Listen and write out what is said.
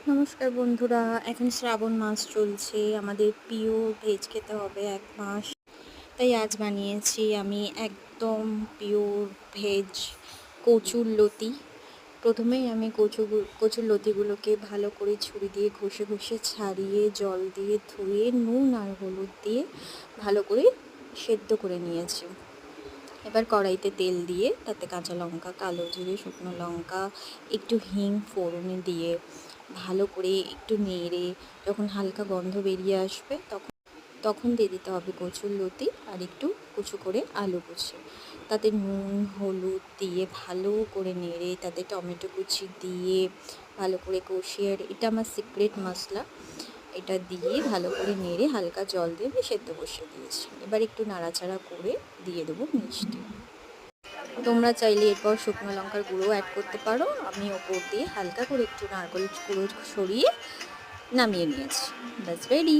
নমস্কার বন্ধুরা, এখন শ্রাবণ মাস চলছে। আমাদের প্রিয় ভেজ খেতে হবে 1 মাস। তাই আজ বানিয়েছি আমি একদম পিওর ভেজ কচুরলতি। প্রথমেই আমি কচুরলতিগুলোকে ভালো করে ছুরি দিয়ে ঘষে ঘষে ছাড়িয়ে জল দিয়ে ধুয়ে নুন আর হলুদ দিয়ে ভালো করে সেদ্ধ করে নিয়েছি। এবার কড়াইতে তেল দিয়ে তাতে কাঁচা লঙ্কা, কালো জিরে, শুকনো লঙ্কা, একটু হিং ফোড়নে দিয়ে ভালো করে একটু নেড়ে যখন হালকা গন্ধ বেরিয়ে আসবে তখন দিয়ে দিতে হবে কচুরলতি আর একটু কুচো করে আলু কুচি। তাতে নুন হলুদ দিয়ে ভালো করে নেড়ে তাতে টমেটো কুচি দিয়ে ভালো করে কষিয়ে, এটা আমার সিক্রেট মশলা, এটা দিয়ে ভালো করে নেড়ে হালকা জল দিয়ে আমি সেদ্ধ বসিয়ে দিয়েছি। এবার একটু নাড়াচাড়া করে দিয়ে দেবো মিষ্টি। তোমরা চাইলে এরপর শুকনো লঙ্কার গুঁড়ো অ্যাড করতে পারো। আমি ওপর দিয়ে হালকা করে একটু নারকেল গুঁড়ো ছড়িয়ে নামিয়ে নিয়েছি। ব্যাস রেডি।